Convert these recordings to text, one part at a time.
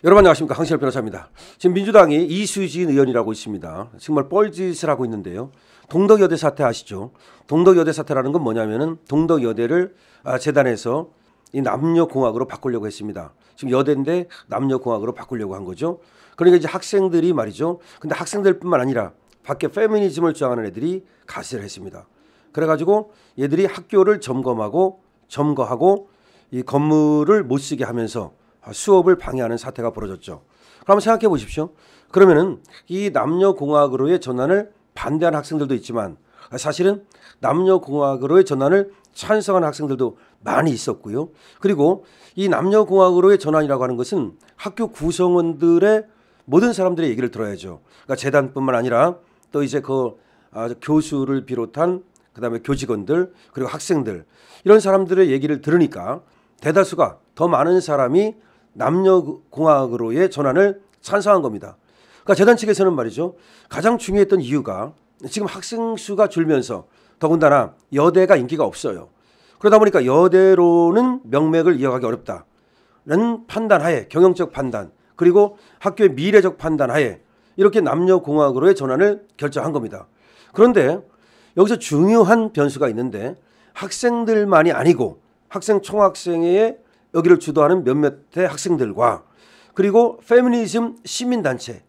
여러분 안녕하십니까, 강신엽 변호사입니다. 지금 민주당이 이수진 의원이라고 있습니다. 정말 뻘짓을 하고 있는데요. 동덕여대 사태 아시죠? 동덕여대 사태라는 건 뭐냐면은 동덕여대를 재단에서 이 남녀공학으로 바꾸려고 했습니다. 지금 여대인데 남녀공학으로 바꾸려고 한 거죠. 그러니까 이제 학생들이 말이죠. 근데 학생들뿐만 아니라 밖에 페미니즘을 주장하는 애들이 가세를 했습니다. 그래가지고 얘들이 학교를 점거하고 이 건물을 못 쓰게 하면서 수업을 방해하는 사태가 벌어졌죠. 그럼 생각해 보십시오. 그러면은 이 남녀공학으로의 전환을 반대하는 학생들도 있지만 사실은 남녀공학으로의 전환을 찬성하는 학생들도 많이 있었고요. 그리고 이 남녀공학으로의 전환이라고 하는 것은 학교 구성원들의 모든 사람들의 얘기를 들어야죠. 그러니까 재단뿐만 아니라 또 이제 교수를 비롯한 그다음에 교직원들 그리고 학생들 이런 사람들의 얘기를 들으니까 대다수가 더 많은 사람이 남녀공학으로의 전환을 찬성한 겁니다. 그러니까 재단 측에서는 말이죠. 가장 중요했던 이유가 지금 학생 수가 줄면서 더군다나 여대가 인기가 없어요. 그러다 보니까 여대로는 명맥을 이어가기 어렵다는 판단하에 경영적 판단 그리고 학교의 미래적 판단하에 이렇게 남녀공학으로의 전환을 결정한 겁니다. 그런데 여기서 중요한 변수가 있는데 학생들만이 아니고 학생 총학생회에 여기를 주도하는 몇몇의 학생들과 그리고 페미니즘 시민단체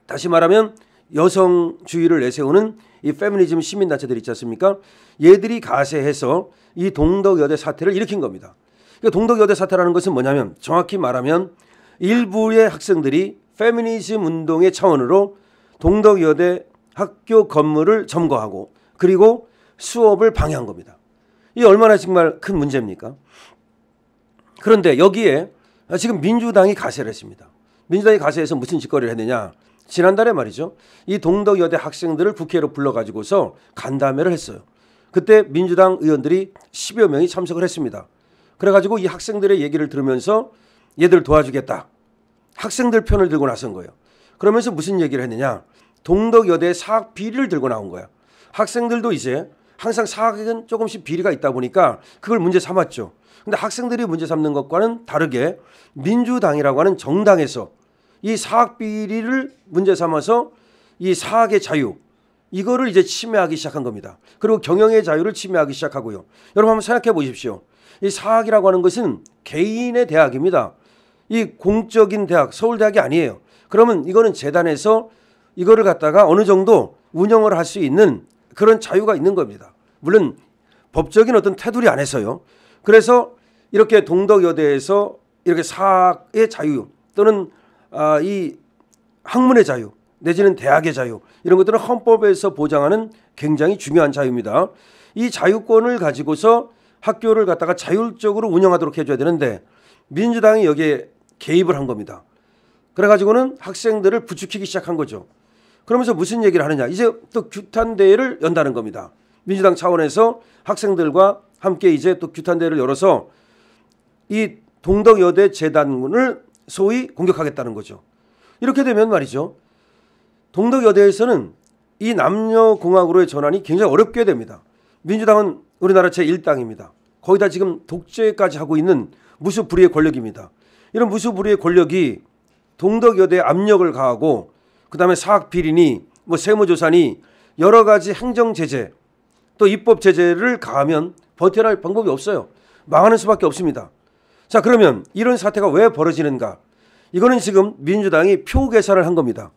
다시 말하면 여성주의를 내세우는 이 페미니즘 시민단체들 있지 않습니까? 얘들이 가세해서 이 동덕여대 사태를 일으킨 겁니다. 그러니까 동덕여대 사태라는 것은 뭐냐면 정확히 말하면 일부의 학생들이 페미니즘 운동의 차원으로 동덕여대 학교 건물을 점거하고 그리고 수업을 방해한 겁니다. 이게 얼마나 정말 큰 문제입니까? 그런데 여기에 지금 민주당이 가세를 했습니다. 민주당이 가세해서 무슨 짓거리를 했느냐. 지난달에 말이죠. 이 동덕여대 학생들을 국회로 불러가지고서 간담회를 했어요. 그때 민주당 의원들이 10여 명이 참석을 했습니다. 그래가지고 이 학생들의 얘기를 들으면서 얘들 도와주겠다. 학생들 편을 들고 나선 거예요. 그러면서 무슨 얘기를 했느냐. 동덕여대 사학 비리를 들고 나온 거야. 학생들도 이제 항상 사학에는 조금씩 비리가 있다 보니까 그걸 문제 삼았죠. 근데 학생들이 문제 삼는 것과는 다르게 민주당이라고 하는 정당에서 이 사학 비리를 문제 삼아서 이 사학의 자유 이거를 이제 침해하기 시작한 겁니다. 그리고 경영의 자유를 침해하기 시작하고요. 여러분 한번 생각해 보십시오. 이 사학이라고 하는 것은 개인의 대학입니다. 이 공적인 대학, 서울대학이 아니에요. 그러면 이거는 재단에서 이거를 갖다가 어느 정도 운영을 할 수 있는 그런 자유가 있는 겁니다. 물론 법적인 어떤 테두리 안에서요. 그래서 이렇게 동덕여대에서 이렇게 사학의 자유 또는 이 학문의 자유 내지는 대학의 자유 이런 것들은 헌법에서 보장하는 굉장히 중요한 자유입니다. 이 자유권을 가지고서 학교를 갖다가 자율적으로 운영하도록 해줘야 되는데 민주당이 여기에 개입을 한 겁니다. 그래가지고는 학생들을 부추기기 시작한 거죠. 그러면서 무슨 얘기를 하느냐. 이제 또 규탄대회를 연다는 겁니다. 민주당 차원에서 학생들과 함께 이제 또 규탄대회를 열어서 이 동덕여대 재단을 소위 공격하겠다는 거죠. 이렇게 되면 말이죠. 동덕여대에서는 이 남녀공학으로의 전환이 굉장히 어렵게 됩니다. 민주당은 우리나라 제1당입니다. 거기다 지금 독재까지 하고 있는 무수부리의 권력입니다. 이런 무수부리의 권력이 동덕여대에 압력을 가하고 그다음에 사학비리니 세무조사니 여러 가지 행정제재 또 입법제재를 가하면 버텨낼 방법이 없어요. 망하는 수밖에 없습니다. 자, 그러면 이런 사태가 왜 벌어지는가? 이거는 지금 민주당이 표 계산을 한 겁니다.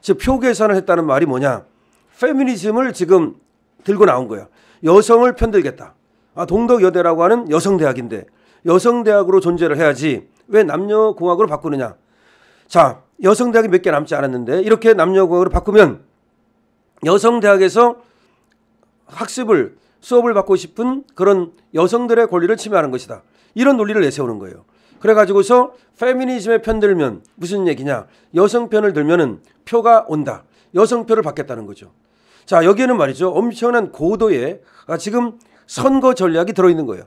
즉 표 계산을 했다는 말이 뭐냐? 페미니즘을 지금 들고 나온 거야. 여성을 편들겠다. 동덕여대라고 하는 여성대학인데 여성대학으로 존재를 해야지 왜 남녀공학으로 바꾸느냐? 자, 여성대학이 몇 개 남지 않았는데 이렇게 남녀공학으로 바꾸면 여성대학에서 수업을 받고 싶은 그런 여성들의 권리를 침해하는 것이다. 이런 논리를 내세우는 거예요. 그래가지고서 페미니즘에 편들면 무슨 얘기냐. 여성 편을 들면은 표가 온다. 여성표를 받겠다는 거죠. 자, 여기에는 말이죠. 엄청난 고도의 지금 선거 전략이 들어있는 거예요.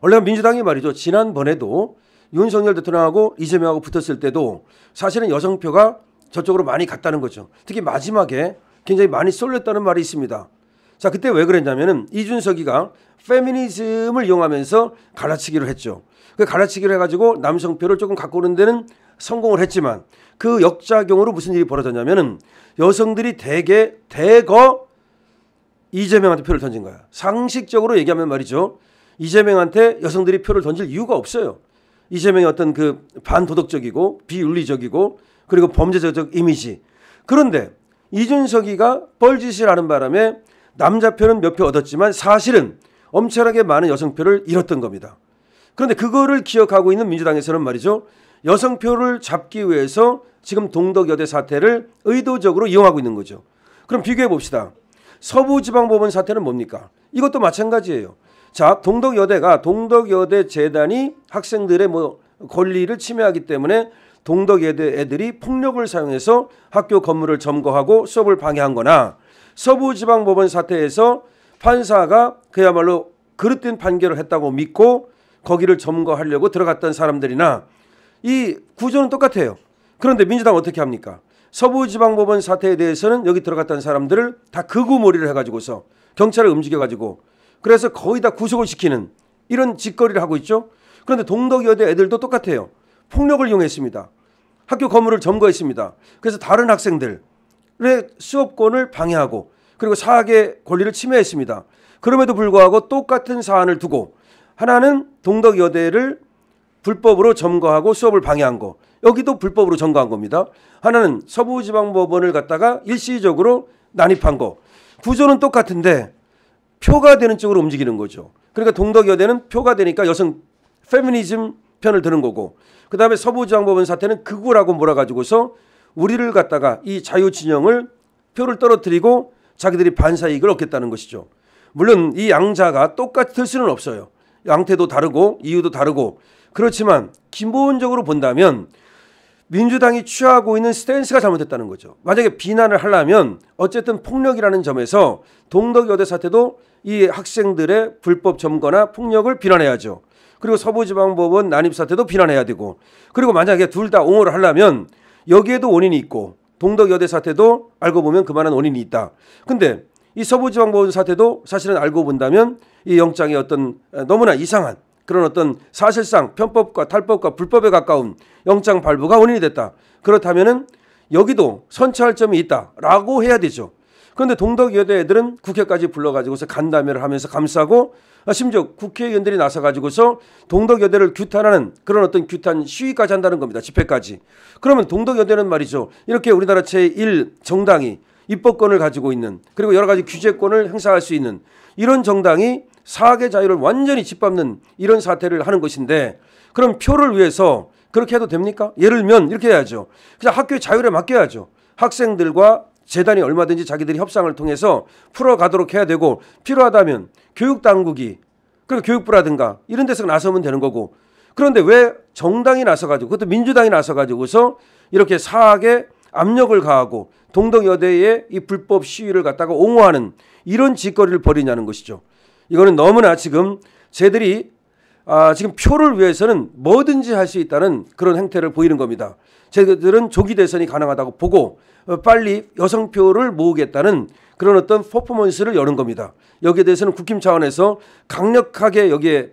원래 민주당이 말이죠. 지난번에도 윤석열 대통령하고 이재명하고 붙었을 때도 사실은 여성표가 저쪽으로 많이 갔다는 거죠. 특히 마지막에 굉장히 많이 쏠렸다는 말이 있습니다. 자, 그때 왜 그랬냐면은 이준석이가 페미니즘을 이용하면서 갈라치기를 했죠. 그 갈라치기를 해가지고 남성표를 조금 갖고 오는 데는 성공을 했지만 그 역작용으로 무슨 일이 벌어졌냐면은 여성들이 대거 이재명한테 표를 던진 거야. 상식적으로 얘기하면 말이죠. 이재명한테 여성들이 표를 던질 이유가 없어요. 이재명의 어떤 그 반도덕적이고 비윤리적이고 그리고 범죄적 이미지. 그런데 이준석이가 뻘짓을 하는 바람에 남자 표는 몇 표 얻었지만 사실은 엄청나게 많은 여성표를 잃었던 겁니다. 그런데 그거를 기억하고 있는 민주당에서는 말이죠. 여성표를 잡기 위해서 지금 동덕여대 사태를 의도적으로 이용하고 있는 거죠. 그럼 비교해 봅시다. 서부지방법원 사태는 뭡니까? 이것도 마찬가지예요. 자, 동덕여대 재단이 학생들의 권리를 침해하기 때문에 동덕여대 애들이 폭력을 사용해서 학교 건물을 점거하고 수업을 방해한 거나 서부지방법원 사태에서 판사가 그야말로 그릇된 판결을 했다고 믿고 거기를 점거하려고 들어갔던 사람들이나 이 구조는 똑같아요. 그런데 민주당은 어떻게 합니까? 서부지방법원 사태에 대해서는 여기 들어갔던 사람들을 다 극우몰이를 해가지고서 경찰을 움직여가지고 그래서 거의 다 구속을 시키는 이런 짓거리를 하고 있죠. 그런데 동덕여대 애들도 똑같아요. 폭력을 이용했습니다. 학교 건물을 점거했습니다. 그래서 다른 학생들의 수업권을 방해하고 그리고 사학의 권리를 침해했습니다. 그럼에도 불구하고 똑같은 사안을 두고 하나는 동덕여대를 불법으로 점거하고 수업을 방해한 거. 여기도 불법으로 점거한 겁니다. 하나는 서부지방법원을 갖다가 일시적으로 난입한 거. 구조는 똑같은데 표가 되는 쪽으로 움직이는 거죠. 그러니까 동덕여대는 표가 되니까 여성 페미니즘 편을 드는 거고 그다음에 서부지방법원 사태는 극우라고 몰아가지고서 우리를 갖다가 이 자유진영을 표를 떨어뜨리고 자기들이 반사이익을 얻겠다는 것이죠. 물론 이 양자가 똑같을 수는 없어요. 양태도 다르고 이유도 다르고 그렇지만 기본적으로 본다면 민주당이 취하고 있는 스탠스가 잘못됐다는 거죠. 만약에 비난을 하려면 어쨌든 폭력이라는 점에서 동덕여대 사태도 이 학생들의 불법 점거나 폭력을 비난해야죠. 그리고 서부지방법원 난입 사태도 비난해야 되고 그리고 만약에 둘 다 옹호를 하려면 여기에도 원인이 있고 동덕여대 사태도 알고 보면 그만한 원인이 있다. 근데 이 서부지방법원 사태도 사실은 알고 본다면 이 영장의 어떤 너무나 이상한 그런 어떤 사실상 편법과 탈법과 불법에 가까운 영장 발부가 원인이 됐다. 그렇다면은 여기도 선처할 점이 있다라고 해야 되죠. 그런데 동덕여대 애들은 국회까지 불러가지고서 간담회를 하면서 감싸고 심지어 국회의원들이 나서가지고서 동덕여대를 규탄하는 그런 어떤 규탄 시위까지 한다는 겁니다. 집회까지. 그러면 동덕여대는 말이죠. 이렇게 우리나라 제1 정당이 입법권을 가지고 있는 그리고 여러 가지 규제권을 행사할 수 있는 이런 정당이 사학의 자유를 완전히 짓밟는 이런 사태를 하는 것인데 그럼 표를 위해서 그렇게 해도 됩니까? 예를 들면 이렇게 해야죠. 그냥 학교의 자율에 맡겨야죠. 학생들과 재단이 얼마든지 자기들이 협상을 통해서 풀어가도록 해야 되고 필요하다면 교육당국이 그리고 교육부라든가 이런 데서 나서면 되는 거고 그런데 왜 정당이 나서가지고 그것도 민주당이 나서가지고서 이렇게 사학에 압력을 가하고 동덕여대의 이 불법 시위를 갖다가 옹호하는 이런 짓거리를 벌이냐는 것이죠. 이거는 너무나 지금 쟤들이 지금 표를 위해서는 뭐든지 할 수 있다는 그런 행태를 보이는 겁니다. 쟤들은 조기 대선이 가능하다고 보고 빨리 여성표를 모으겠다는 그런 어떤 퍼포먼스를 여는 겁니다. 여기에 대해서는 국힘 차원에서 강력하게 여기에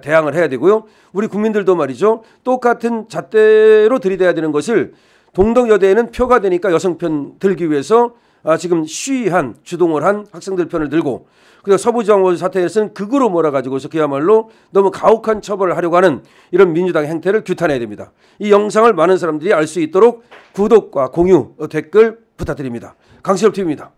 대항을 해야 되고요. 우리 국민들도 말이죠. 똑같은 잣대로 들이대야 되는 것을 동덕여대에는 표가 되니까 여성 편 들기 위해서 지금 시위한 주동을 한 학생들 편을 들고 그리고 서부지방법원 사태에서는 극으로 몰아가지고서 그야말로 너무 가혹한 처벌을 하려고 하는 이런 민주당의 행태를 규탄해야 됩니다. 이 영상을 많은 사람들이 알 수 있도록 구독과 공유, 댓글 부탁드립니다. 강신업 TV입니다.